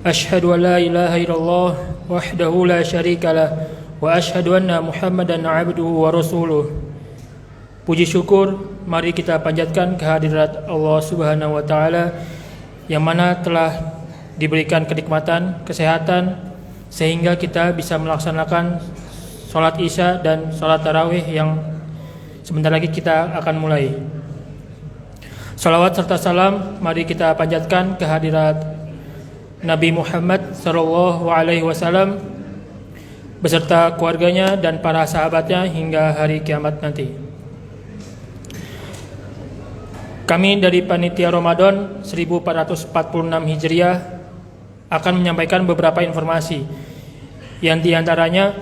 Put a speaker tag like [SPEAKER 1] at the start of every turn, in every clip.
[SPEAKER 1] Asyhadu an la ilaha illallah wahdahu la syarika lah wa asyhadu anna Muhammadan abduhu wa rasuluh. Puji syukur mari kita panjatkan kehadirat Allah Subhanahu wa taala yang mana telah diberikan kenikmatan, kesehatan sehingga kita bisa melaksanakan salat Isya dan salat tarawih yang sebentar lagi kita akan mulai. Salawat serta salam mari kita panjatkan kehadirat Nabi Muhammad sallallahu alaihi wasallam beserta keluarganya dan para sahabatnya hingga hari kiamat nanti. Kami dari Panitia Ramadan 1446 Hijriah akan menyampaikan beberapa informasi yang diantaranya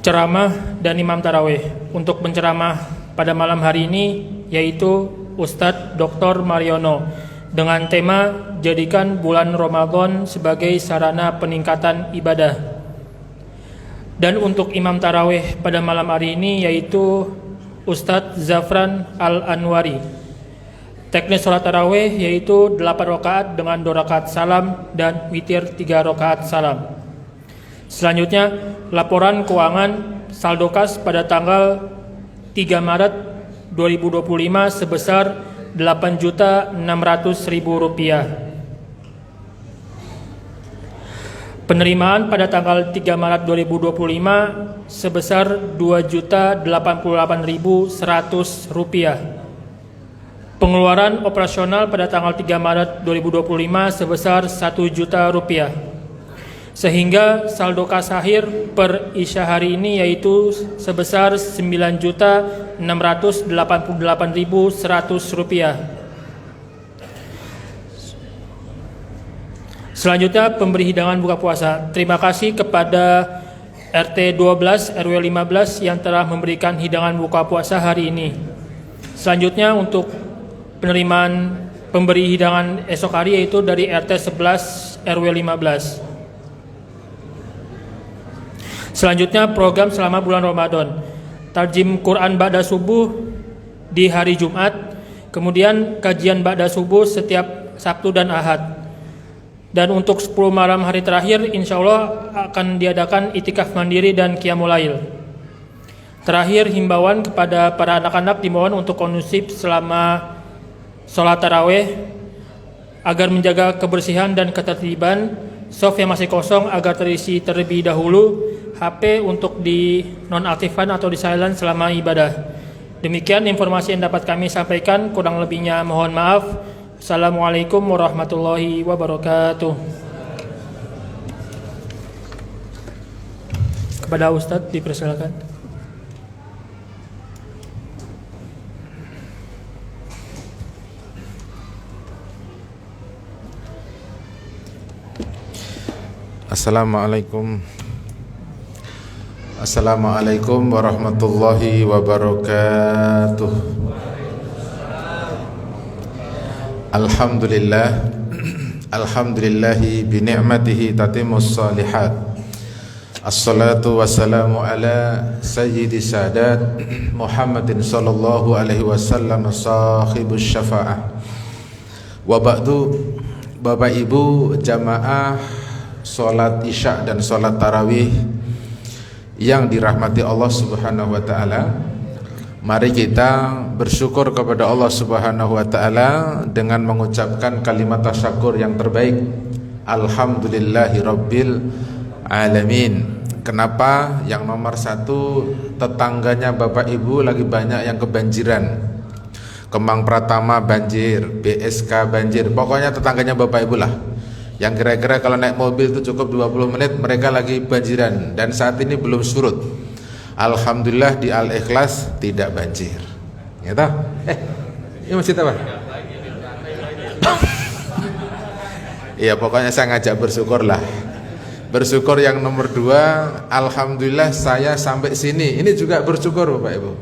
[SPEAKER 1] ceramah dan imam tarawih. Untuk penceramah pada malam hari ini yaitu Ustadz Dr. Mariono dengan tema jadikan bulan Ramadan sebagai sarana peningkatan ibadah. Dan untuk imam tarawih pada malam hari ini yaitu Ustadz Zafran Al-Anwari. Teknis sholat tarawih yaitu 8 rakaat dengan 2 rakaat salam dan witir 3 rakaat salam. Selanjutnya laporan keuangan saldo kas pada tanggal 3 Maret 2025 sebesar Rp8.600.000. Penerimaan pada tanggal 3 Maret 2025 sebesar Rp2.088.100. Pengeluaran operasional pada tanggal 3 Maret 2025 sebesar Rp1.000.000. Sehingga saldo kas akhir per Isya hari ini yaitu sebesar Rp9.688.100. Selanjutnya pemberi hidangan buka puasa. Terima kasih kepada RT 12 RW 15 yang telah memberikan hidangan buka puasa hari ini. Selanjutnya untuk penerimaan pemberi hidangan esok hari yaitu dari RT 11 RW 15. Selanjutnya program selama bulan Ramadan. Tarjim Quran ba'da subuh di hari Jumat, kemudian kajian ba'da subuh setiap Sabtu dan Ahad. Dan untuk 10 malam hari terakhir insya Allah akan diadakan itikaf mandiri dan qiyamul lail. Terakhir himbauan kepada para anak-anak dimohon untuk kondusif selama sholat tarawih agar menjaga kebersihan dan ketertiban. Soft yang masih kosong agar terisi terlebih dahulu. HP untuk di nonaktifkan atau di silent selama ibadah. Demikian informasi yang dapat kami sampaikan, kurang lebihnya mohon maaf. Assalamualaikum warahmatullahi wabarakatuh. Kepada Ustadz dipersilakan.
[SPEAKER 2] Assalamualaikum warahmatullahi wabarakatuh. Alhamdulillahi bini'matihi tatimmus salihat. Assalatu wassalamu ala sayyidi sadat Muhammadin sallallahu alaihi wasallam sahibus syafa'ah. Wa ba'du, Bapak Ibu jamaah salat Isya dan salat tarawih yang dirahmati Allah Subhanahu wa taala. Mari kita bersyukur kepada Allah Subhanahu wa taala dengan mengucapkan kalimat tasyakur yang terbaik. Alhamdulillahirabbil alamin. Kenapa? Yang nomor satu, tetangganya Bapak Ibu lagi banyak yang kebanjiran. Kemang Pratama banjir, BSK banjir. Pokoknya tetangganya Bapak Ibu lah. Yang kira-kira kalau naik mobil itu cukup 20 menit mereka lagi banjiran dan saat ini belum surut. Alhamdulillah di Al-Ikhlas tidak banjir. Ya toh? Ini masjid apa? Iya, pokoknya saya ngajak bersyukur lah. Bersyukur yang nomor 2, alhamdulillah saya sampai sini. Ini juga bersyukur Bapak Ibu.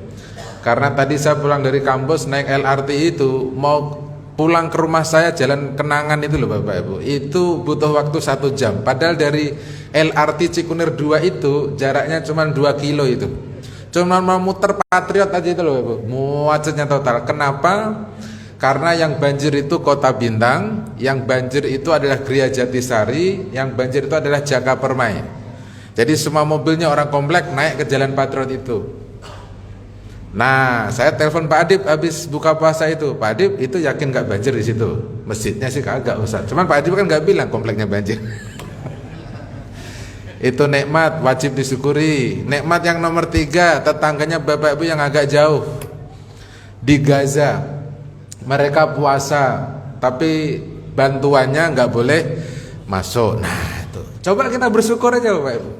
[SPEAKER 2] Karena tadi saya pulang dari kampus naik LRT itu mau pulang ke rumah saya jalan Kenangan itu loh Bapak Ibu, itu butuh waktu 1 jam. Padahal dari LRT Cikunir 2 itu jaraknya cuma 2 kilo itu. Cuma mau muter Patriot aja itu loh Bapak Ibu, macetnya total. Kenapa? Karena yang banjir itu Kota Bintang, yang banjir itu adalah Gria Jatisari, yang banjir itu adalah Jaka Permai. Jadi semua mobilnya orang komplek naik ke Jalan Patriot itu. Nah, saya telepon Pak Adib habis buka puasa itu. Pak Adib, itu yakin gak banjir di situ? Masjidnya sih kagak, Ustaz. Cuman Pak Adib kan gak bilang kompleknya banjir. Itu nikmat wajib disyukuri. Nikmat yang nomor 3, tetangganya Bapak Ibu yang agak jauh di Gaza. Mereka puasa, tapi bantuannya nggak boleh masuk. Nah, itu. Coba kita bersyukur aja, Bapak Ibu.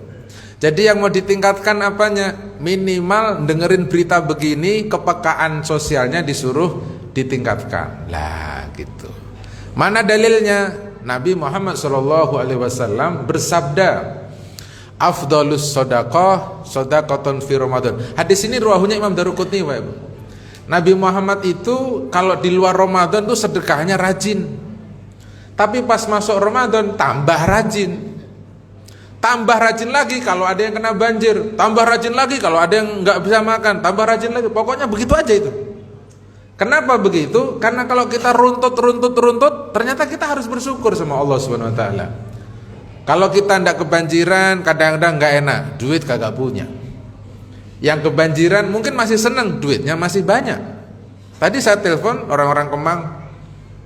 [SPEAKER 2] Jadi yang mau ditingkatkan apanya? Minimal dengerin berita begini, kepekaan sosialnya disuruh ditingkatkan. Lah, gitu. Mana dalilnya? Nabi Muhammad SAW bersabda, "Afdhalus shadaqah shadaqatun fi Ramadan." Hadis ini riwayatnya Imam Daruqutni, Bapak Ibu. Nabi Muhammad itu kalau di luar Ramadan tuh sedekahnya rajin. Tapi pas masuk Ramadan tambah rajin. Tambah rajin lagi kalau ada yang kena banjir, tambah rajin lagi kalau ada yang nggak bisa makan, tambah rajin lagi. Pokoknya begitu aja itu. Kenapa begitu? Karena kalau kita runtut, ternyata kita harus bersyukur sama Allah Subhanahu wa taala. Kalau kita ndak kebanjiran, kadang-kadang nggak enak, duit kagak punya. Yang kebanjiran mungkin masih senang, duitnya masih banyak. Tadi saya telepon orang-orang Kemang,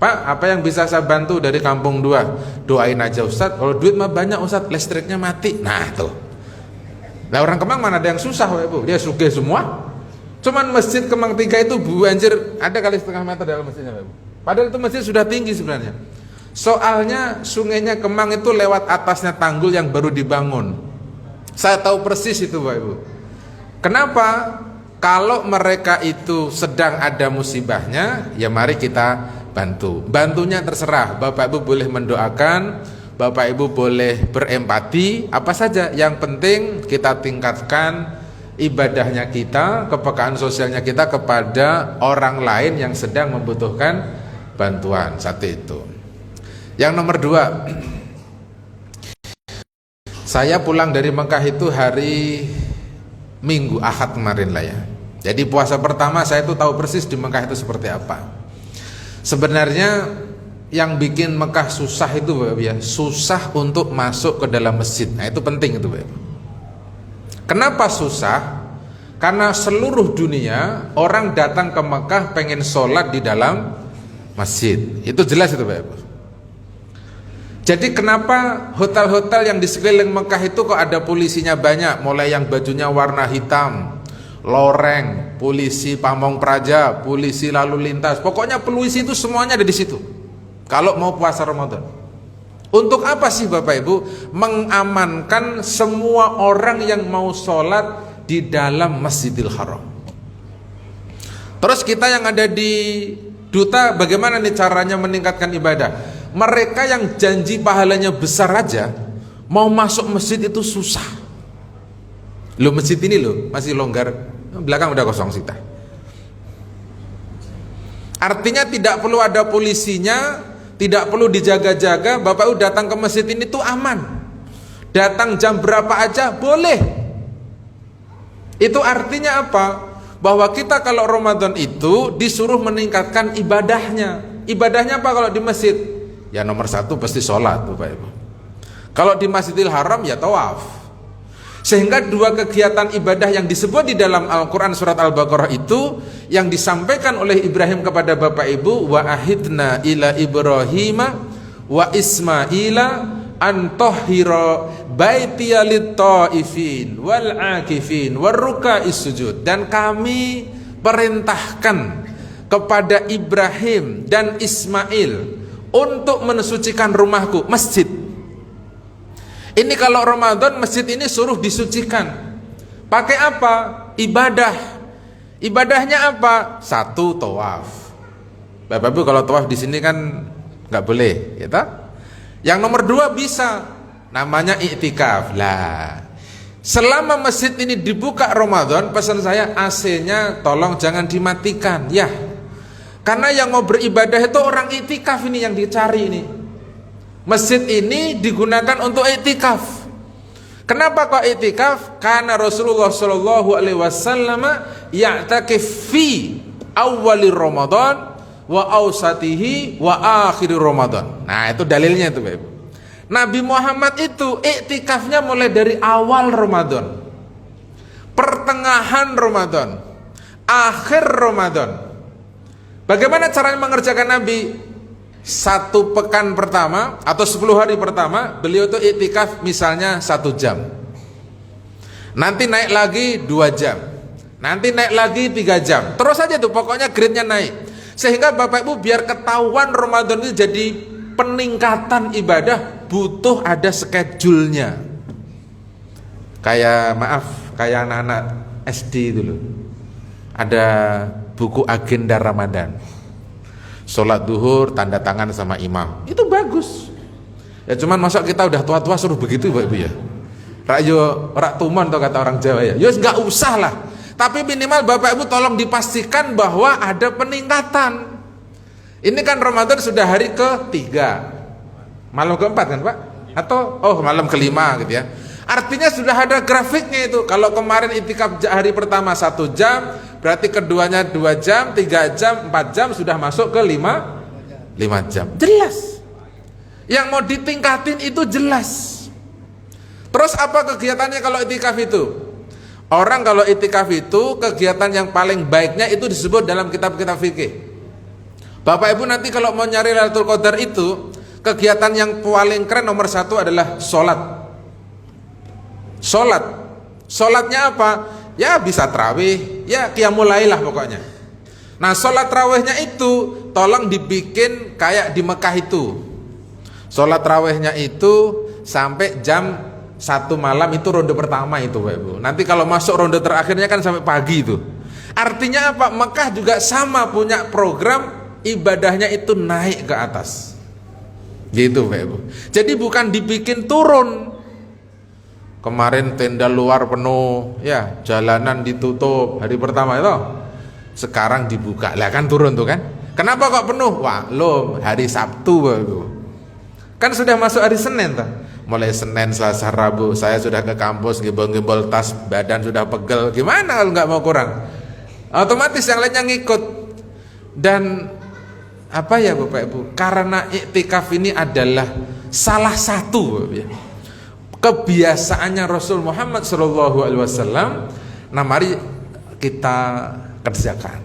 [SPEAKER 2] "Pak, apa yang bisa saya bantu dari Kampung 2? Doain aja Ustadz, kalau duit mah banyak Ustadz, listriknya mati." Nah tuh. Nah orang Kemang mana ada yang susah, Ibu? Dia sugih semua. Cuman masjid Kemang 3 itu banjir, ada kali setengah meter dalam masjidnya, Ibu. Padahal itu masjid sudah tinggi sebenarnya. Soalnya sungainya Kemang itu lewat atasnya tanggul yang baru dibangun. Saya tahu persis itu, Bapak Ibu. Kenapa? Kalau mereka itu sedang ada musibahnya, ya mari kita bantu. Bantunya terserah. Bapak Ibu boleh mendoakan, Bapak Ibu boleh berempati, apa saja. Yang penting kita tingkatkan ibadahnya kita, kepekaan sosialnya kita kepada orang lain yang sedang membutuhkan bantuan. Satu itu. Yang nomor 2, saya pulang dari Mekah itu hari Minggu, Ahad kemarin lah ya. Jadi puasa pertama saya tuh tahu persis di Mekah itu seperti apa. Sebenarnya yang bikin Mekah susah itu, Bapak ya, susah untuk masuk ke dalam masjid. Nah itu penting itu, Bapak. Kenapa susah? Karena seluruh dunia orang datang ke Mekah pengen sholat di dalam masjid. Itu jelas itu, Bapak. Jadi kenapa hotel-hotel yang di sekeliling Mekah itu kok ada polisinya banyak, mulai yang bajunya warna hitam, loreng, polisi pamong praja, polisi lalu lintas, pokoknya polisi itu semuanya ada di situ. Kalau mau puasa Ramadan, untuk apa sih Bapak Ibu? Mengamankan semua orang yang mau sholat di dalam Masjidil Haram. Terus kita yang ada di duta, bagaimana nih caranya meningkatkan ibadah? Mereka yang janji pahalanya besar aja mau masuk masjid itu susah. Loh, masjid ini loh masih longgar, belakang udah kosong sita. Artinya tidak perlu ada polisinya, tidak perlu dijaga-jaga. Bapak udah datang ke masjid ini tuh aman. Datang jam berapa aja boleh. Itu artinya apa? Bahwa kita kalau Ramadan itu disuruh meningkatkan ibadahnya. Ibadahnya apa kalau di masjid? Ya nomor 1 pasti sholat, Bapak Ibu. Kalau di Masjidil Haram ya tawaf. Sehingga 2 kegiatan ibadah yang disebut di dalam Al-Quran surat Al-Baqarah itu yang disampaikan oleh Ibrahim kepada Bapak Ibu, wa ahidna ila Ibrahima wa Ismaila an tahhira baitiya lit-taifin wal akifin warruka'is sujud. Dan kami perintahkan kepada Ibrahim dan Ismail untuk mensucikan rumahku, masjid. Ini kalau Ramadan masjid ini suruh disucikan. Pakai apa? Ibadah. Ibadahnya apa? 1 tawaf. Bapak Ibu kalau tawaf di sini kan nggak boleh, gitu. Yang nomor 2 bisa, namanya iktikaf. Lah, selama masjid ini dibuka Ramadan, pesan saya AC-nya tolong jangan dimatikan, ya. Karena yang mau beribadah itu orang iktikaf ini yang dicari ini. Masjid ini digunakan untuk iktikaf. Kenapa kok iktikaf? Karena Rasulullah Shallallahu Alaihi Wasallam ya'takif fi awal Ramadan wa ausatihi wa akhir Ramadan. Nah, itu dalilnya itu, Bapak Ibu. Nabi Muhammad itu iktikafnya mulai dari awal Ramadan, pertengahan Ramadan, akhir Ramadan. Bagaimana caranya mengerjakan Nabi? 1 pekan pertama atau 10 hari pertama beliau itu iktikaf misalnya 1 jam, nanti naik lagi 2 jam, nanti naik lagi 3 jam, terus aja tuh pokoknya grade-nya naik. Sehingga Bapak Ibu biar ketahuan Ramadan itu jadi peningkatan ibadah, butuh ada schedule-nya. Kayak kayak anak-anak SD dulu ada buku agenda Ramadan. Sholat duhur tanda tangan sama imam, itu bagus. Ya cuman masa kita udah tua-tua suruh begitu, Bapak Ibu ya. Rak tuman tuh kata orang Jawa ya. Yus nggak usah lah. Tapi minimal Bapak Ibu tolong dipastikan bahwa ada peningkatan. Ini kan Ramadan sudah hari ke-3, malam ke-4 kan Pak? Atau malam ke-5 gitu ya. Artinya sudah ada grafiknya itu. Kalau kemarin iktikaf hari pertama 1 jam, berarti keduanya 2 jam, 3 jam, 4 jam, sudah masuk ke 5 jam. Jelas. Yang mau ditingkatin itu jelas. Terus apa kegiatannya kalau iktikaf itu? Orang kalau iktikaf itu kegiatan yang paling baiknya itu disebut dalam kitab-kitab fikih. Bapak Ibu nanti kalau mau nyari Lailatul Qadar itu, kegiatan yang paling keren nomor 1 adalah sholat. Sholatnya apa? Ya bisa tarawih, ya qiyamul lail lah pokoknya. Nah sholat tarawihnya itu tolong dibikin kayak di Mekah itu. Sholat tarawihnya itu sampai jam 1 malam, itu ronde pertama itu Bapak Ibu. Nanti kalau masuk ronde terakhirnya kan sampai pagi itu. Artinya apa? Mekah juga sama punya program ibadahnya itu naik ke atas. Gitu Bapak Ibu. Jadi bukan dibikin turun. Kemarin tenda luar penuh, ya jalanan ditutup hari pertama itu, sekarang dibuka, lah kan turun tuh kan? Kenapa kok penuh? Wah, hari Sabtu Bapak. Kan sudah masuk hari Senin tuh. Mulai Senin, Selasa, Rabu saya sudah ke kampus, gembol-gembol tas, badan sudah pegel. Gimana kalau nggak mau kurang? Otomatis yang lainnya ngikut. Dan apa ya Bapak Ibu? Karena iktikaf ini adalah salah satu Bapak, ya, kebiasaannya Rasul Muhammad SAW. Nah mari kita kerjakan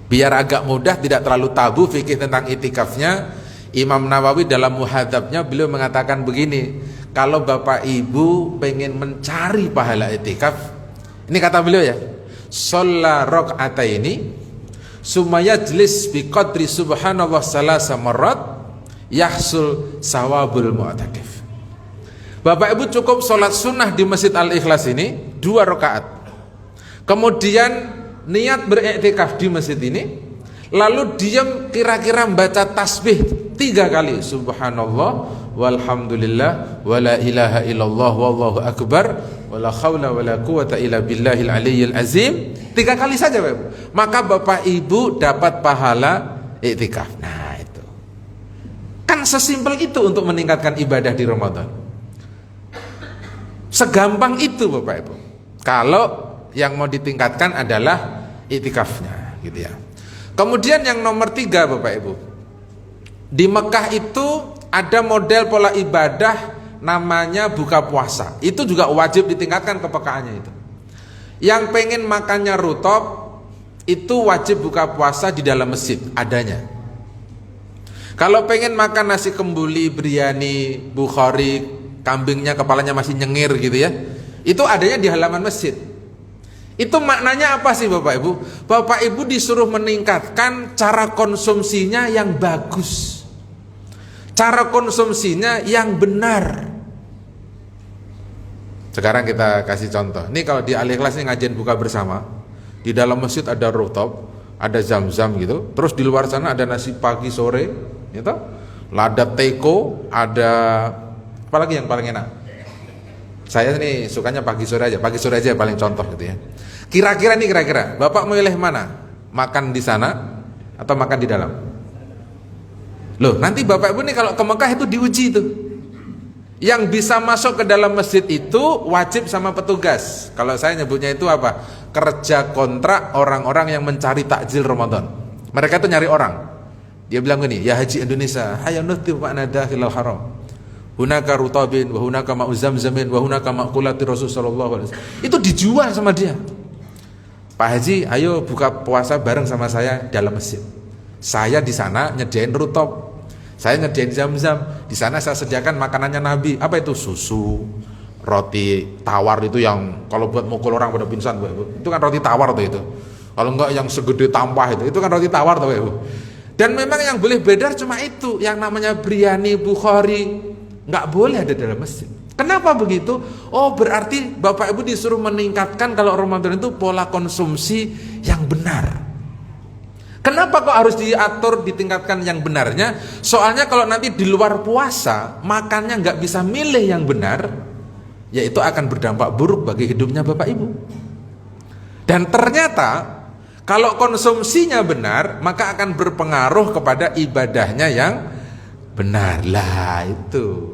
[SPEAKER 2] biar agak mudah, tidak terlalu tabu fikih tentang itikafnya. Imam Nawawi dalam Muhadzabnya beliau mengatakan begini, kalau Bapak Ibu pengen mencari pahala itikaf, ini kata beliau ya, sholla rok'ataini summa yajlis biqadri subhanallah salasa marrat yahsul sawabul mu'takif. Bapak Ibu cukup sholat sunnah di Masjid Al-Ikhlas ini 2 rakaat, kemudian niat beriktikaf di masjid ini, lalu diam kira-kira membaca tasbih 3 kali, subhanallah walhamdulillah wala ilaha illallah wallahu akbar wala khawla wala quwata illa billahil aliyyil azim, 3 kali saja Bapak Ibu. Maka Bapak Ibu dapat pahala iktikaf. Nah itu kan sesimpel itu untuk meningkatkan ibadah di Ramadan. Segampang itu Bapak Ibu. Kalau yang mau ditingkatkan adalah iktikafnya gitu ya. Kemudian yang nomor 3 Bapak Ibu, di Mekah itu ada model pola ibadah namanya buka puasa. Itu juga wajib ditingkatkan kepekaannya itu. Yang pengen makannya rutop itu wajib buka puasa di dalam masjid adanya. Kalau pengen makan nasi kembuli, biryani, bukhari, kambingnya kepalanya masih nyengir gitu ya, itu adanya di halaman masjid. Itu maknanya apa sih Bapak Ibu? Bapak Ibu disuruh meningkatkan cara konsumsinya yang bagus, cara konsumsinya yang benar. Sekarang kita kasih contoh. Ini kalau di Al-Ikhlas ini ngajian buka bersama, di dalam masjid ada rooftop, ada zam-zam gitu. Terus di luar sana ada nasi pagi sore, gitu. Ada teko, ada apa lagi yang paling enak? Saya nih sukanya pagi sore aja paling contoh gitu ya. Kira-kira Bapak milih mana? Makan di sana atau makan di dalam? Loh, nanti Bapak Ibu nih kalau ke Mekah itu diuji tuh. Yang bisa masuk ke dalam masjid itu wajib sama petugas. Kalau saya nyebutnya itu apa? Kerja kontrak orang-orang yang mencari takjil Ramadan. Mereka tuh nyari orang. Dia bilang gini, ya Haji Indonesia, hayo nuhtib ma'na dakhilal haram. Hunaka rutabin, wa hunaka ma'u zamzamin, wa hunaka ma'kulati Rasul sallallahu alaihi wasallam. Itu dijual sama dia. Pak Haji, ayo buka puasa bareng sama saya dalam masjid. Saya di sana nyediain rutab, saya nyediain zam-zam. Di sana saya sediakan makanannya Nabi. Apa itu? Susu, roti tawar itu yang kalau buat mukul orang pada pingsan, Bu. Itu kan roti tawar tuh itu. Kalau enggak yang segede tampah itu kan roti tawar tuh, Bu. Dan memang yang boleh beredar cuma itu, yang namanya biryani, Bukhari, nggak boleh ada dalam masjid. Kenapa begitu? Oh, berarti Bapak Ibu disuruh meningkatkan kalau Ramadan itu pola konsumsi yang benar. Kenapa kok harus diatur, ditingkatkan yang benarnya? Soalnya kalau nanti di luar puasa makannya nggak bisa milih yang benar, ya itu akan berdampak buruk bagi hidupnya Bapak Ibu. Dan ternyata kalau konsumsinya benar, maka akan berpengaruh kepada ibadahnya yang benar. Lah itu.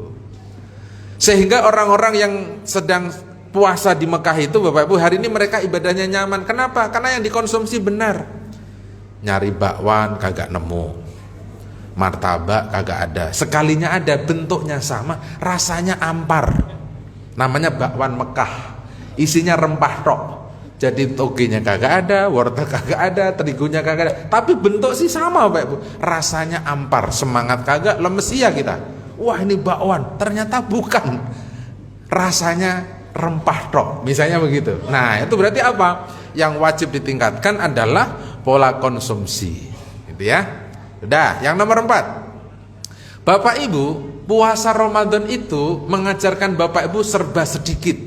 [SPEAKER 2] Sehingga orang-orang yang sedang puasa di Mekah itu, Bapak Ibu, hari ini mereka ibadahnya nyaman. Kenapa? Karena yang dikonsumsi benar. Nyari bakwan kagak nemu, martabak kagak ada. Sekalinya ada, bentuknya sama, rasanya ampar. Namanya bakwan Mekah, isinya rempah tok. Jadi togenya kagak ada, wortel kagak ada, terigunya kagak ada. Tapi bentuk sih sama, Bapak Ibu. Rasanya ampar, semangat kagak, lemes iya kita. Wah, ini bakwan, ternyata bukan. Rasanya rempah tok, misalnya begitu. Nah, itu berarti apa? Yang wajib ditingkatkan adalah pola konsumsi. Gitu ya. Udah, yang nomor 4. Bapak Ibu, puasa Ramadan itu mengajarkan Bapak Ibu serba sedikit.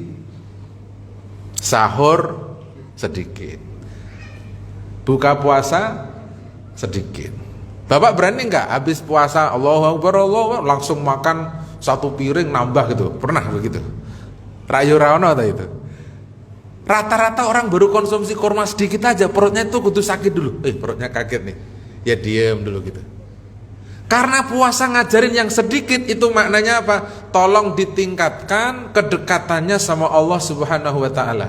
[SPEAKER 2] Sahur sedikit, buka puasa sedikit. Bapak berani nggak habis puasa Allahu Akbar, langsung makan 1 piring nambah gitu? Pernah begitu? Rayu Rawono atau itu? Rata-rata orang baru konsumsi kurma sedikit aja perutnya itu kudu sakit dulu. Perutnya kaget nih, ya diem dulu gitu. Karena puasa ngajarin yang sedikit, itu maknanya apa? Tolong ditingkatkan kedekatannya sama Allah Subhanahu wa Ta'ala.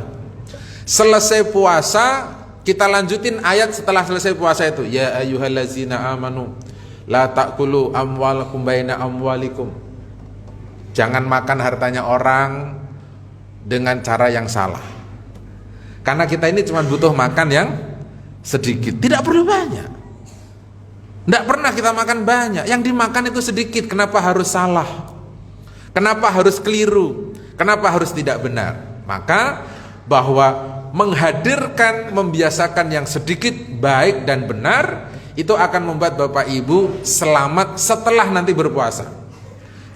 [SPEAKER 2] Selesai puasa, kita lanjutin ayat setelah selesai puasa itu. Ya ayyuhallazina amanu la ta'kulu amwalakum baina amwalikum. Jangan makan hartanya orang dengan cara yang salah. Karena kita ini cuma butuh makan yang sedikit, tidak perlu banyak. Tidak pernah kita makan banyak. Yang dimakan itu sedikit. Kenapa harus salah? Kenapa harus keliru? Kenapa harus tidak benar? Maka bahwa menghadirkan, membiasakan yang sedikit baik dan benar, itu akan membuat Bapak Ibu selamat setelah nanti berpuasa.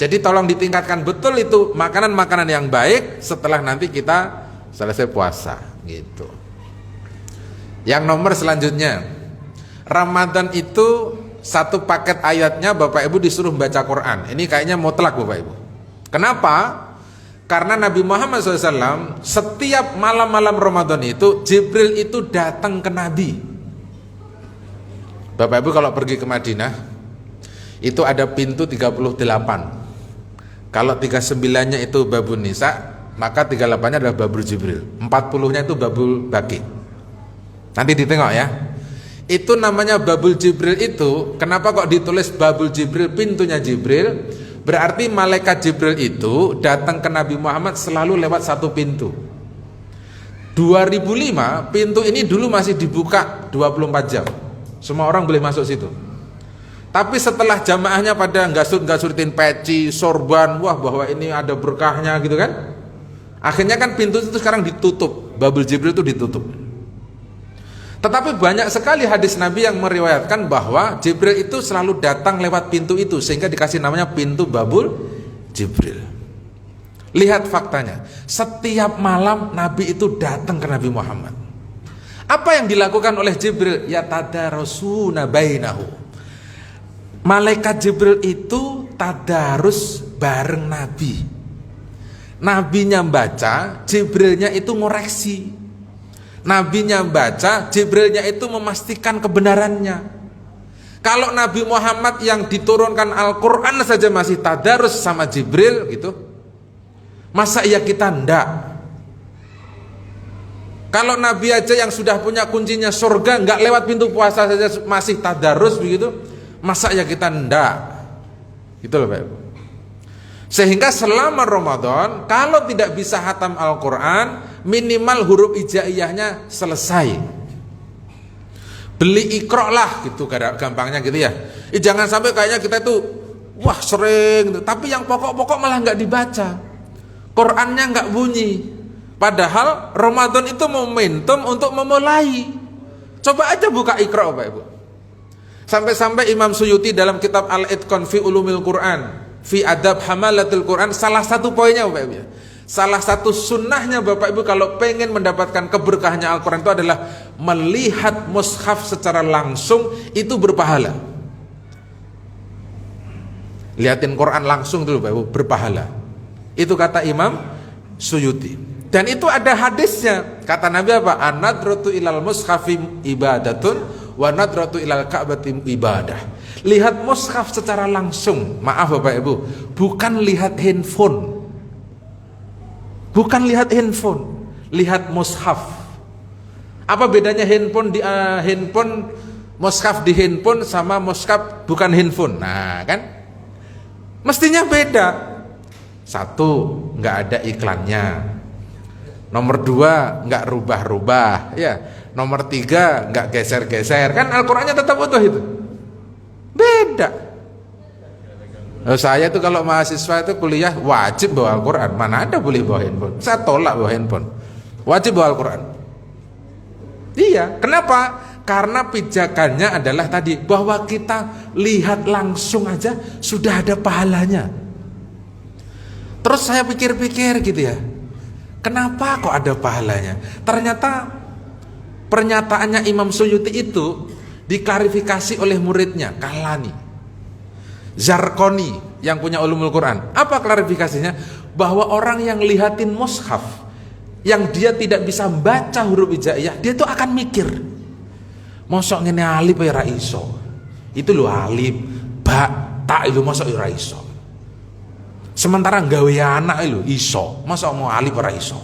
[SPEAKER 2] Jadi tolong ditingkatkan betul itu makanan-makanan yang baik setelah nanti kita selesai puasa gitu. Yang nomor selanjutnya, Ramadan itu satu paket ayatnya Bapak Ibu disuruh baca Quran. Ini kayaknya mutlak Bapak Ibu. Kenapa? Karena Nabi Muhammad SAW setiap malam-malam Ramadan itu Jibril itu datang ke Nabi. Bapak Ibu kalau pergi ke Madinah itu ada pintu 38. Kalau 39-nya itu babun nisa, maka 38-nya adalah babul Jibril, 40-nya itu babul baki. Nanti ditengok ya. Itu namanya babul Jibril itu, kenapa kok ditulis babul Jibril, pintunya Jibril? Berarti malaikat Jibril itu datang ke Nabi Muhammad selalu lewat satu pintu. 2005 pintu ini dulu masih dibuka 24 jam. Semua orang boleh masuk situ. Tapi setelah jamaahnya pada nggak-suritin peci, sorban, wah bahwa ini ada berkahnya gitu kan. Akhirnya kan pintu itu sekarang ditutup, babul Jibril itu ditutup. Tetapi banyak sekali hadis Nabi yang meriwayatkan bahwa Jibril itu selalu datang lewat pintu itu, sehingga dikasih namanya pintu babul Jibril. Lihat faktanya, setiap malam Nabi itu datang ke Nabi Muhammad. Apa yang dilakukan oleh Jibril? Ya tadarusuna bainahu. Malaikat Jibril itu tadarus bareng Nabi. Nabinya baca, Jibrilnya itu ngoreksi. Nabinya baca, Jibrilnya itu memastikan kebenarannya. Kalau Nabi Muhammad yang diturunkan Al-Quran saja masih tadarus sama Jibril gitu, masa iya kita ndak? Kalau Nabi aja yang sudah punya kuncinya surga nggak lewat pintu puasa saja masih tadarus begitu, masa ya kita ndak? Gitu loh Pak Ibu. Sehingga selama Ramadan kalau tidak bisa hatam Al-Quran, minimal huruf hijaiyahnya selesai. Beli Iqra lah gitu, gampangnya gitu ya. Jangan sampai kayaknya kita itu wah sering, tapi yang pokok-pokok malah nggak dibaca, Qurannya nggak bunyi. Padahal Ramadan itu momentum untuk memulai. Coba aja buka Iqra Pak Ibu. Sampai-sampai Imam Suyuti dalam kitab Al-Itqan fi Ulumil Quran, fi Adab Hamalatul Quran, salah satu poinnya Bapak Ibu ya, salah satu sunnahnya Bapak Ibu kalau pengen mendapatkan keberkahannya Al-Quran itu adalah melihat mushaf secara langsung, itu berpahala. Lihatin Quran langsung dulu Bapak Ibu, berpahala. Itu kata Imam Suyuti. Dan itu ada hadisnya, kata Nabi apa? An-nadratu ilal mushafi ibadatun wa nadratu ilal ka'bati ibadah. Lihat mushaf secara langsung, maaf Bapak Ibu, bukan lihat handphone. Bukan lihat handphone, lihat mushaf. Apa bedanya handphone di handphone, mushaf di handphone sama mushaf bukan handphone? Nah, kan? Mestinya beda. Satu, nggak ada iklannya. Nomor dua, nggak rubah-rubah. Ya. Nomor tiga, nggak geser-geser. Kan Al-Qurannya tetap utuh itu. Beda. Saya tuh kalau mahasiswa itu kuliah wajib bawa Al-Quran. Mana ada boleh bawa handphone? Saya tolak bawa handphone. Wajib bawa Al-Quran. Iya, kenapa? Karena pijakannya adalah tadi, bahwa kita lihat langsung aja sudah ada pahalanya. Terus saya pikir-pikir gitu ya, kenapa kok ada pahalanya? Ternyata pernyataannya Imam Suyuti itu diklarifikasi oleh muridnya Kahlani, Zarqoni yang punya Ulumul Quran. Apa klarifikasinya? Bahwa orang yang lihatin mushaf, yang dia tidak bisa baca huruf hijaiyah, dia tuh akan mikir, mosok ngene alif ya ra iso. Itu lho alif, ba, ta itu mosok ya ra iso. Sementara gawe anak lho iso, mosok mau alif ora iso.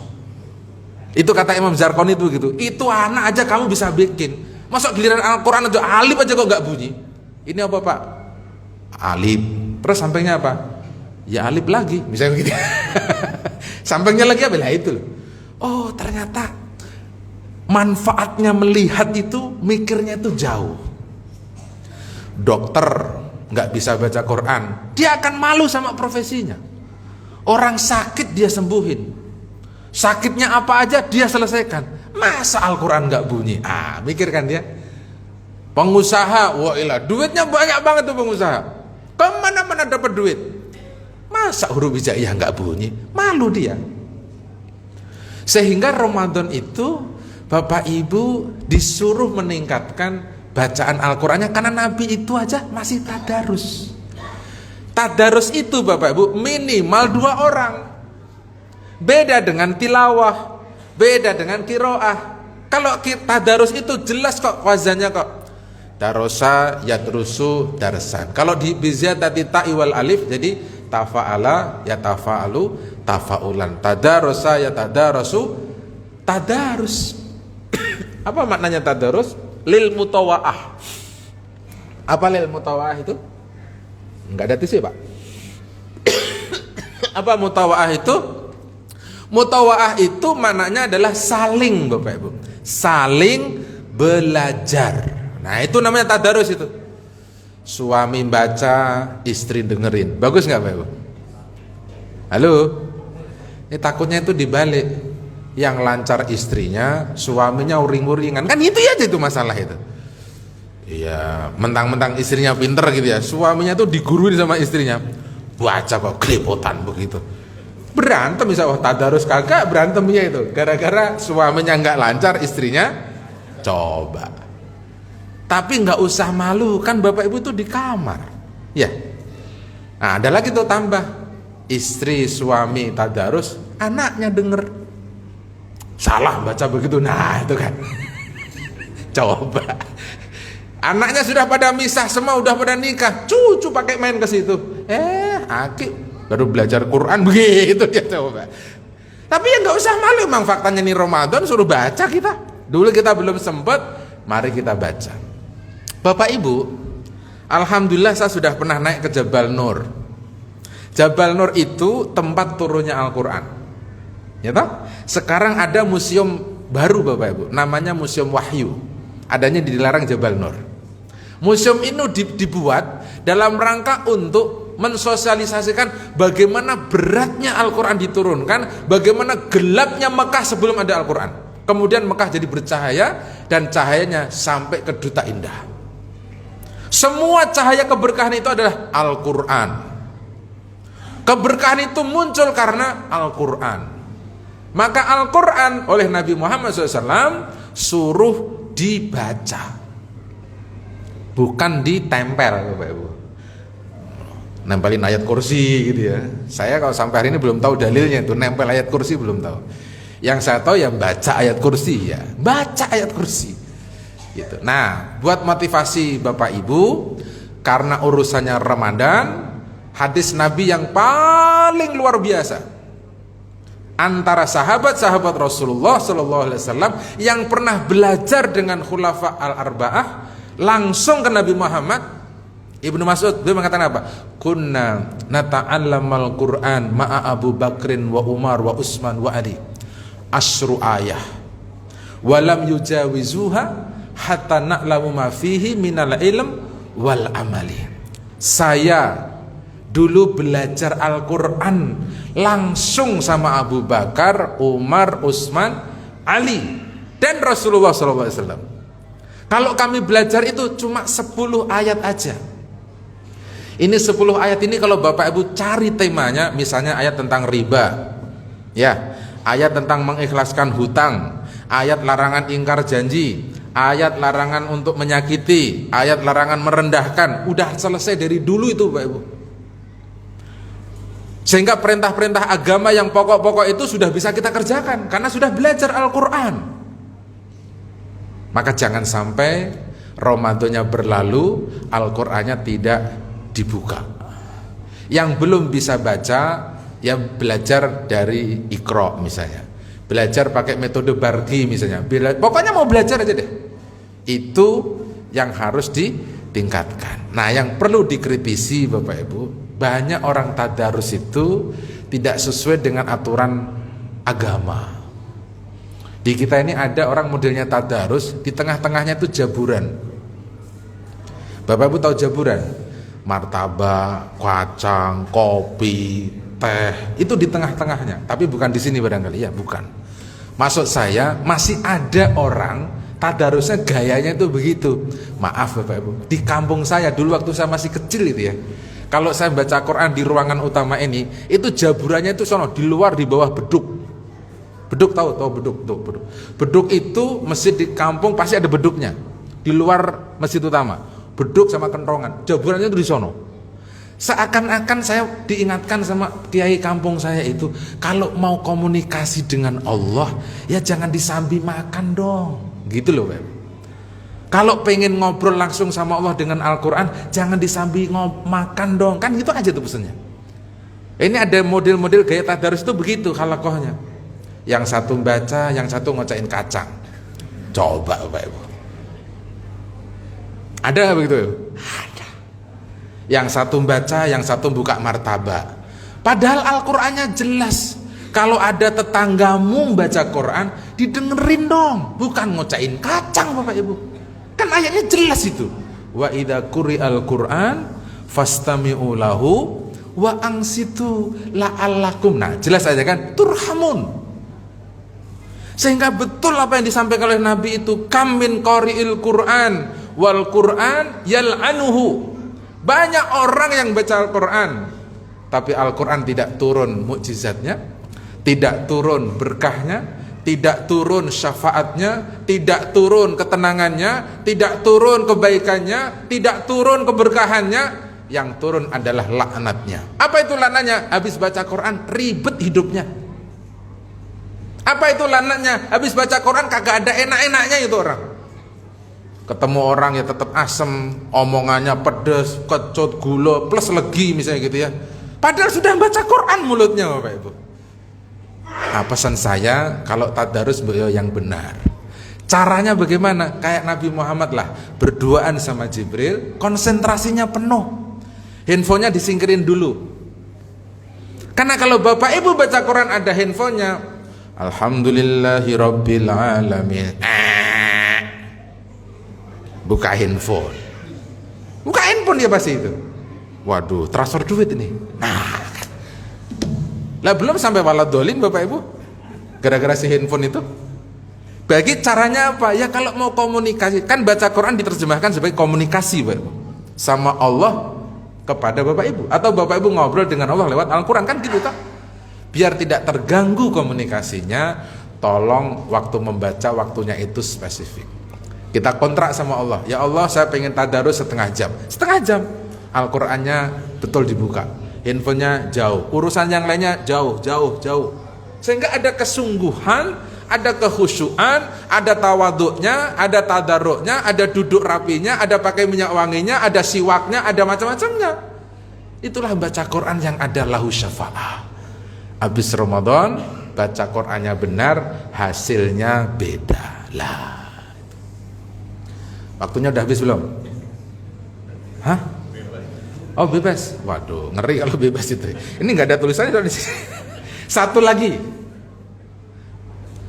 [SPEAKER 2] Itu kata Imam Zarqoni itu gitu. Itu anak aja kamu bisa bikin. Masa giliran Al-Quran aja alif aja kok gak bunyi. Ini apa Pak? Alif. Terus sampingnya apa? Ya alif lagi, misalnya begitu. Sampingnya lagi apa? Lah itu. Oh ternyata manfaatnya melihat itu, mikirnya itu jauh. Dokter gak bisa baca Quran, dia akan malu sama profesinya. Orang sakit dia sembuhin, sakitnya apa aja dia selesaikan. Masa Al-Quran gak bunyi? Mikir kan dia. Pengusaha, wah ilah, duitnya banyak banget tuh pengusaha, kemana-mana dapat duit. Masa huruf hijaiyah gak bunyi? Malu dia. Sehingga Ramadan itu Bapak Ibu disuruh meningkatkan bacaan Al-Qurannya, karena Nabi itu aja masih tadarus. Tadarus itu Bapak Ibu minimal 2 orang. Beda dengan tilawah, beda dengan kiroah. Kalau tadarus itu jelas kok wazannya kok. Darosa yadrusu darsan. Kalau di biziyadati ta'i wal alif jadi tafa'ala yatafa'alu tafa'ulan. Tadarosa yatadarasu tadarus. Apa maknanya tadarus? Lil mutawa'ah. Apa lil mutawa'ah itu? Enggak ada tisu Pak. Apa mutawa'ah itu? Mutawa'ah itu maknanya adalah saling Bapak Ibu, saling belajar. Nah itu namanya tadarus itu. Suami baca, istri dengerin. Bagus nggak Bapak Ibu? Halo? Ini takutnya itu dibalik. Yang lancar istrinya, suaminya uring-uringan. Kan itu aja itu masalah itu. Iya, mentang-mentang istrinya pinter gitu ya, suaminya tuh diguruin sama istrinya. Baca kok gelepotan begitu. Berantem bisa, tadarus kagak berantemnya itu. Gara-gara suaminya nggak lancar, istrinya coba. Tapi nggak usah malu, kan Bapak Ibu tuh di kamar. Ya. Nah, ada lagi tuh tambah. Istri suami tadarus, anaknya denger. Salah baca begitu. Nah, itu kan. Coba. Anaknya sudah pada misah semua, udah pada nikah, cucu pakai main ke situ. Aki baru belajar Quran begitu dia coba. Tapi ya nggak usah malu, memang faktanya ini Ramadan, suruh baca kita. Dulu kita belum sempat, mari kita baca. Bapak Ibu, alhamdulillah saya sudah pernah naik ke Jabal Nur. Jabal Nur itu tempat turunnya Al-Quran. Ya toh? Sekarang ada museum baru Bapak Ibu, namanya Museum Wahyu. Adanya di Dilarang Jabal Nur. Museum ini dibuat dalam rangka untuk mensosialisasikan bagaimana beratnya Al-Quran diturunkan, bagaimana gelapnya Mekah sebelum ada Al-Quran. Kemudian Mekah jadi bercahaya dan cahayanya sampai ke Duta Indah. Semua cahaya keberkahan itu adalah Al-Quran. Keberkahan itu muncul karena Al-Quran. Maka Al-Quran oleh Nabi Muhammad SAW suruh dibaca, bukan ditempel Bapak Ibu. Nempelin ayat kursi gitu ya. Saya kalau sampai hari ini belum tahu dalilnya itu nempel ayat kursi, belum tahu. Yang saya tahu ya baca ayat kursi ya, baca ayat kursi gitu. Nah, buat motivasi Bapak Ibu, karena urusannya Ramadan, hadis Nabi yang paling luar biasa antara sahabat-sahabat Rasulullah SAW yang pernah belajar dengan khulafa al-arba'ah langsung ke Nabi Muhammad. Ibnu Mas'ud dia mengatakan apa? Kunna nata'allamal Qur'an ma'a Abu Bakrin wa Umar wa Utsman wa Ali asru ayah walam yujawizuha hatta na'lamu ma fihi minal ilm wal amali. Saya dulu belajar Al-Quran langsung sama Abu Bakar, Umar, Utsman, Ali dan Rasulullah SAW. Kalau kami belajar itu cuma 10 ayat aja. Ini 10 ayat ini kalau Bapak Ibu cari temanya, misalnya ayat tentang riba, ya, ayat tentang mengikhlaskan hutang, ayat larangan ingkar janji, ayat larangan untuk menyakiti, ayat larangan merendahkan, udah selesai dari dulu itu Bapak Ibu. Sehingga perintah-perintah agama yang pokok-pokok itu sudah bisa kita kerjakan karena sudah belajar Al-Quran. Maka jangan sampai Ramadannya berlalu, Al-Qurannya tidak dibuka. Yang belum bisa baca, ya belajar dari Iqra misalnya, belajar pakai metode Bardi misalnya, pokoknya mau belajar aja deh. Itu yang harus ditingkatkan. Nah, yang perlu dikritisi Bapak Ibu, banyak orang tadarus itu tidak sesuai dengan aturan agama. Di kita ini ada orang modelnya tadarus, di tengah-tengahnya itu jaburan. Bapak Ibu tahu jaburan? Martabak, kacang, kopi, teh, itu di tengah-tengahnya. Tapi bukan di sini barangkali ya, bukan. Maksud saya masih ada orang tadarusnya gayanya itu begitu. Maaf Bapak Ibu, di kampung saya dulu waktu saya masih kecil itu ya, kalau saya baca Quran di ruangan utama ini, itu jaburannya itu sono di luar di bawah beduk. Beduk tahu beduk, beduk. Beduk itu masjid di kampung pasti ada beduknya. Di luar masjid utama, beduk sama kentongan. Jaburannya itu di sono. Seakan-akan saya diingatkan sama kiai kampung saya itu, kalau mau komunikasi dengan Allah, ya jangan disambi makan dong. Gitu loh, Pak. Kalau pengen ngobrol langsung sama Allah dengan Al-Quran, jangan disambi makan dong. Kan gitu aja tuh pesannya. Ini ada model-model gaya tadarus itu begitu halakohnya. Yang satu baca, yang satu ngocain kacang. Coba Bapak Ibu, ada nggak begitu? Ada. Yang satu baca, yang satu buka martabak. Padahal Al-Qur'annya jelas. Kalau ada tetanggamu baca Quran, didengerin dong, bukan ngocain kacang Bapak Ibu. Kan ayatnya jelas itu. Wa idza quri'al Qur'an fastami'u lahu wa ansitu la'allakum. Nah, jelas aja kan, turhamun. Sehingga betul apa yang disampaikan oleh Nabi itu, kam min qari'il Qur'an wal Qur'an yal'anuhu. Banyak orang yang baca Al-Quran, tapi Al-Quran tidak turun mukjizatnya, tidak turun berkahnya, tidak turun syafaatnya, tidak turun ketenangannya, tidak turun kebaikannya, tidak turun keberkahannya. Yang turun adalah laknatnya. Apa itu laknatnya? Habis baca Quran ribet hidupnya. Apa itu laknatnya? Habis baca Quran kagak ada enak-enaknya itu orang. Ketemu orang ya tetap asem, omongannya pedes, kecut, gula, plus legi misalnya gitu ya. Padahal sudah baca Quran mulutnya Bapak Ibu. Pesan saya kalau tadarus yang benar. Caranya bagaimana? Kayak Nabi Muhammad lah, berduaan sama Jibril, konsentrasinya penuh. Handphonenya disingkirin dulu. Karena kalau Bapak Ibu baca Quran ada handphonenya, Alhamdulillahirabbil alamin. Buka handphone. Buka handphone ya pasti itu. Waduh, transfer duit ini. Nah, lah belum sampai waladolin Bapak Ibu, gara-gara si handphone itu. Bagi caranya apa? Ya kalau mau komunikasi, kan baca Quran diterjemahkan sebagai komunikasi Bapak Ibu, sama Allah kepada Bapak Ibu, atau Bapak Ibu ngobrol dengan Allah lewat Al-Quran, kan gitu toh. Biar tidak terganggu komunikasinya, tolong waktu membaca waktunya itu spesifik. Kita kontrak sama Allah, ya Allah saya pengen tadarus setengah jam, Al-Qurannya betul dibuka, handphonenya jauh, urusan yang lainnya jauh, sehingga ada kesungguhan, ada kekhusyuan, ada tawaduknya, ada tadaruknya, ada duduk rapinya, ada pakai minyak wanginya, ada siwaknya, ada macam-macamnya. Itulah baca Quran yang ada lahu syafa'ah. Habis Ramadan baca Qurannya benar, hasilnya beda lah. Waktunya udah habis belum? Hah? Oh bebas. Waduh, ngeri kalau bebas itu. Ini nggak ada tulisannya di sini. Satu lagi.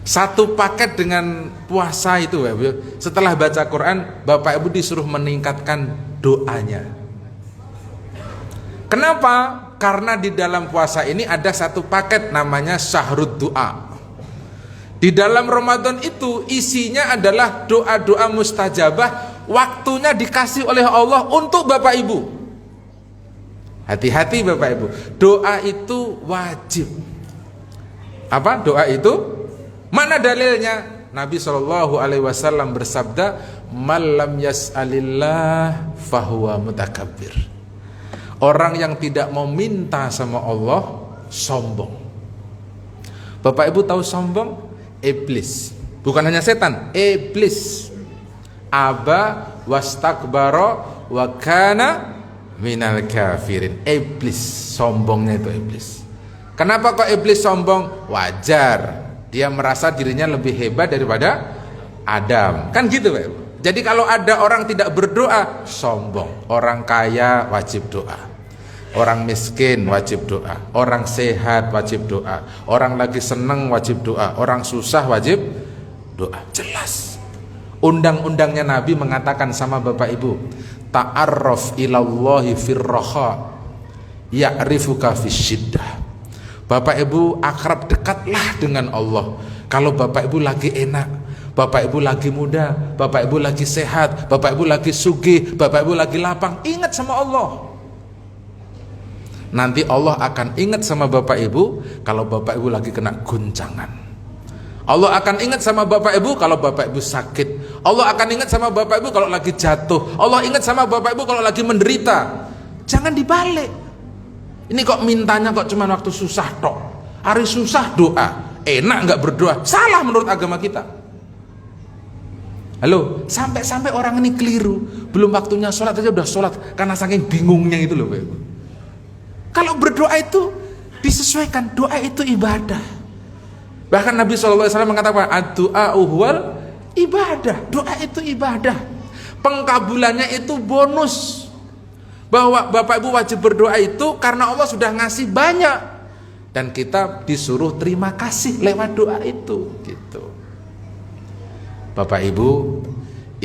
[SPEAKER 2] Satu paket dengan puasa itu, setelah baca Quran, Bapak Ibu disuruh meningkatkan doanya. Kenapa? Karena di dalam puasa ini ada satu paket namanya syahrud doa. Di dalam Ramadan itu isinya adalah doa-doa mustajabah, waktunya dikasih oleh Allah untuk Bapak Ibu. Hati-hati Bapak Ibu, doa itu wajib. Apa doa itu? Mana dalilnya? Nabi SAW bersabda, "Malam yas'alillah fahuwa mutakabbir." Orang yang tidak mau minta sama Allah sombong. Bapak Ibu tahu sombong? Iblis. Bukan hanya setan, iblis. Aba wastakbara wa kana minal kafirin. Iblis, sombongnya itu iblis. Kenapa kok iblis sombong? Wajar. Dia merasa dirinya lebih hebat daripada Adam. Kan gitu Pak Ibu. Jadi kalau ada orang tidak berdoa, sombong. Orang kaya wajib doa, orang miskin wajib doa, orang sehat wajib doa, orang lagi seneng wajib doa, orang susah wajib doa. Jelas. Undang-undangnya Nabi mengatakan sama Bapak Ibu, ta'arraf ilallahi firraha ya'rifuka fisyiddah. Bapak Ibu akrab, dekatlah dengan Allah kalau Bapak Ibu lagi enak, Bapak Ibu lagi muda, Bapak Ibu lagi sehat, Bapak Ibu lagi sugih, Bapak Ibu lagi lapang. Ingat sama Allah. Nanti Allah akan ingat sama Bapak Ibu kalau Bapak Ibu lagi kena guncangan. Allah akan ingat sama Bapak Ibu kalau Bapak Ibu sakit. Allah akan ingat sama Bapak Ibu kalau lagi jatuh. Allah ingat sama Bapak Ibu kalau lagi menderita. Jangan dibalik. Ini kok mintanya kok cuma waktu susah tok. Hari susah doa, enak nggak berdoa? Salah menurut agama kita. Halo, sampai orang ini keliru. Belum waktunya sholat aja udah sholat karena saking bingungnya itu loh Pak Ibu. Kalau berdoa itu disesuaikan, doa itu ibadah. Bahkan Nabi SAW mengatakan ad-du'a huwal ibadah. Doa itu ibadah. Pengkabulannya itu bonus. Bahwa Bapak Ibu wajib berdoa itu karena Allah sudah ngasih banyak, dan kita disuruh terima kasih lewat doa itu gitu. Bapak Ibu,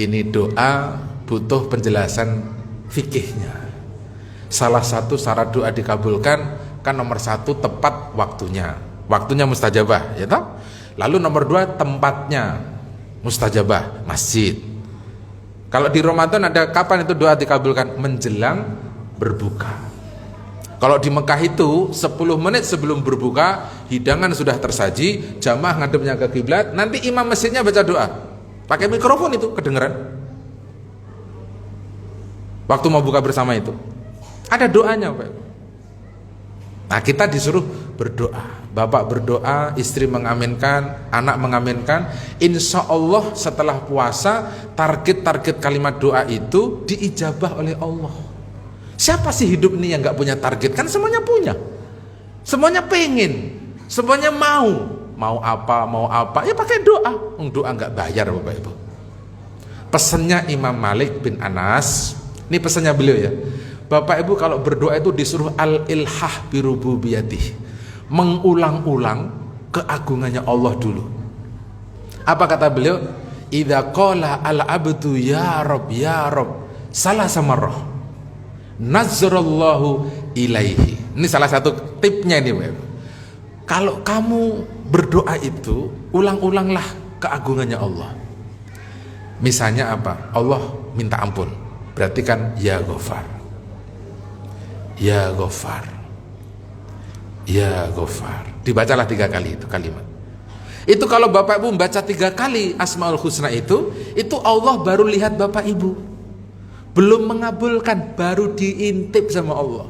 [SPEAKER 2] ini doa butuh penjelasan fikihnya. Salah satu syarat doa dikabulkan kan nomor satu tepat waktunya. Waktunya mustajabah, ya toh? Lalu nomor dua tempatnya mustajabah, masjid. Kalau di Ramadan ada kapan itu doa dikabulkan? Menjelang berbuka. Kalau di Mekah itu 10 menit sebelum berbuka, hidangan sudah tersaji, jamaah ngadepnya ke kiblat, nanti imam masjidnya baca doa. Pakai mikrofon itu kedengeran. Waktu mau buka bersama itu ada doanya Pak. Nah, kita disuruh berdoa. Bapak berdoa, istri mengaminkan, anak mengaminkan. Insya Allah setelah puasa target-target kalimat doa itu diijabah oleh Allah. Siapa sih hidup ini yang gak punya target? Kan semuanya punya, semuanya pengen, semuanya mau mau apa, ya pakai doa. Doa nggak bayar Bapak Ibu. Pesannya Imam Malik bin Anas, ini pesannya beliau ya. Bapak Ibu kalau berdoa itu disuruh al-ilhah bi rububiyatih, mengulang-ulang keagungannya Allah dulu. Apa kata beliau? Idza qala al-abdu ya Rabb salasa marrah nazzarallahu ilaihi. Ini salah satu tipnya ini Bapak Ibu. Kalau kamu berdoa itu ulang-ulanglah keagungannya Allah. Misalnya apa? Allah minta ampun, berarti kan ya Ghafar, ya Ghafar, ya Ghafar. Dibacalah 3 kali itu kalimat. Itu kalau Bapak Ibu membaca 3 kali Asmaul Husna itu Allah baru lihat Bapak Ibu, belum mengabulkan, baru diintip sama Allah.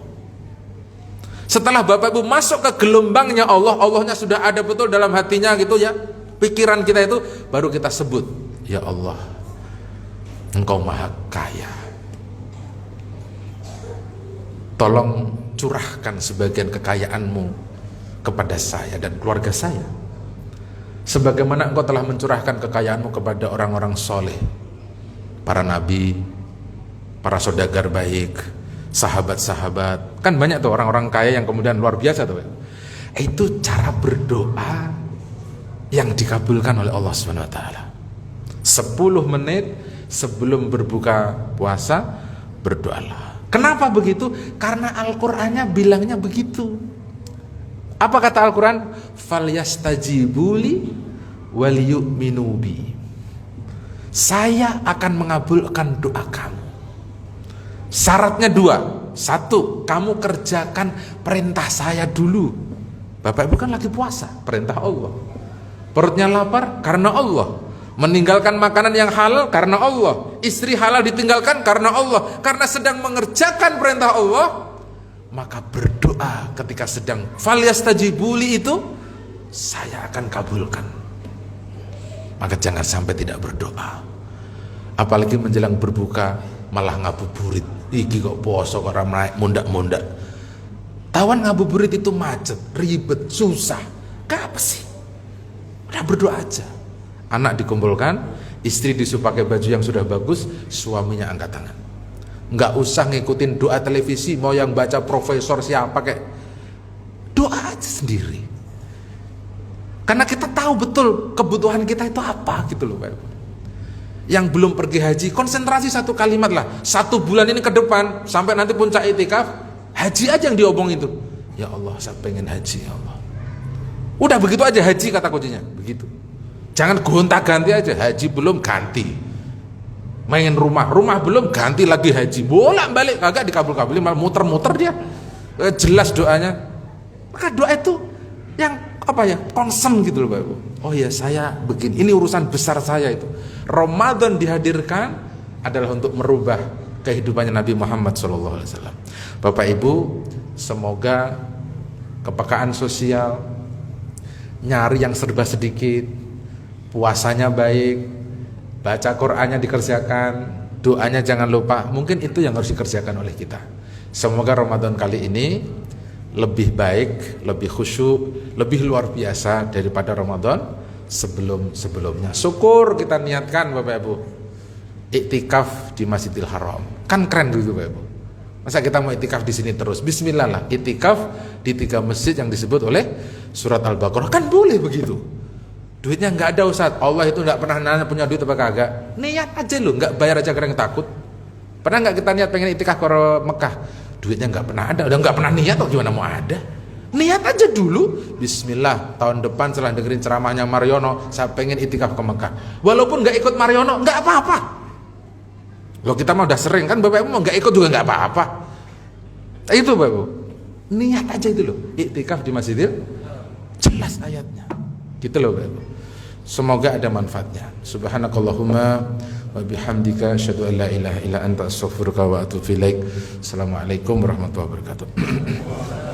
[SPEAKER 2] Setelah Bapak Ibu masuk ke gelombangnya Allah, Allahnya sudah ada betul dalam hatinya gitu ya, pikiran kita itu, baru kita sebut, ya Allah, Engkau maha kaya, tolong curahkan sebagian kekayaanmu kepada saya dan keluarga saya, sebagaimana Engkau telah mencurahkan kekayaanmu kepada orang-orang soleh, para nabi, para saudagar baik, sahabat-sahabat. Kan banyak tuh orang-orang kaya yang kemudian luar biasa tuh. Itu cara berdoa yang dikabulkan oleh Allah Subhanahu wa taala. 10 menit sebelum berbuka puasa berdoalah. Kenapa begitu? Karena Al-Qur'annya bilangnya begitu. Apa kata Al-Qur'an? Falyastajibuli waliyu'minu bi. Saya akan mengabulkan doa kamu. Syaratnya 2. 1, kamu kerjakan perintah saya dulu. Bapak Ibu kan lagi puasa, perintah Allah. Perutnya lapar karena Allah. Meninggalkan makanan yang halal karena Allah. Istri halal ditinggalkan karena Allah. Karena sedang mengerjakan perintah Allah, maka berdoa ketika sedang falyastajibuli itu, saya akan kabulkan. Maka jangan sampai tidak berdoa. Apalagi menjelang berbuka malah ngabuburit. Iki kok poso kok ramai mundak-mundak. Tawan ngabuburit itu macet, ribet, susah. Kenapa sih? Udah berdoa aja. Anak dikumpulkan, istri disuruh pakai baju yang sudah bagus, suaminya angkat tangan. Nggak usah ngikutin doa televisi, mau yang baca profesor siapa kayak, doa aja sendiri. Karena kita tahu betul kebutuhan kita itu apa gitu loh Pak. Yang belum pergi haji, konsentrasi 1 kalimat lah. 1 bulan ini ke depan, sampai nanti puncak itikaf, haji aja yang diomong itu. Ya Allah, saya pengen haji ya Allah. Udah begitu aja haji kata kuncinya, begitu. Jangan gonta-ganti aja, haji belum ganti. Main rumah belum ganti lagi haji. Bolak-balik kagak dikabul-kabulin, malah muter-muter dia. Jelas doanya. Maka doa itu yang apa ya? Concern gitu loh Pak Ibu. Oh ya saya begini, ini urusan besar saya itu. Ramadan dihadirkan adalah untuk merubah kehidupannya Nabi Muhammad SAW. Bapak Ibu, semoga kepekaan sosial, nyari yang serba sedikit, puasanya baik, baca Qur'annya dikerjakan, doanya jangan lupa. Mungkin itu yang harus dikerjakan oleh kita. Semoga Ramadan kali ini lebih baik, lebih khusyuk, lebih luar biasa daripada Ramadan sebelum-sebelumnya. Syukur kita niatkan Bapak Ibu, iktikaf di Masjidil Haram. Kan keren gitu Bapak Ibu. Masa kita mau iktikaf di sini terus? Bismillah lah, iktikaf di 3 masjid yang disebut oleh surat Al-Baqarah. Kan boleh begitu. Duitnya nggak ada Ustaz. Allah itu nggak pernah nanya punya duit apa kagak. Niat aja loh, nggak bayar aja karena takut. Pernah nggak kita niat pengen iktikaf ke Mekah? Duitnya nggak pernah ada, udah nggak pernah niat, kok gimana mau ada? Niat aja dulu. Bismillah, tahun depan setelah dengerin ceramahnya Mariono, saya pengen iktikaf ke Mekah. Walaupun nggak ikut Mariono, nggak apa-apa. Loh kita mah udah sering kan, Bapak Ibu mau nggak ikut juga nggak apa-apa. Itu Bapak Ibu, niat aja itu loh. Iktikaf di Masjidil, jelas ayatnya. Gitu loh Bapak Ibu. Semoga ada manfaatnya. Subhanakallahumma wa bihamdika asyhadu an la ilaha illa anta astaghfiruka wa atubu ilaik. Assalamualaikum warahmatullahi wabarakatuh.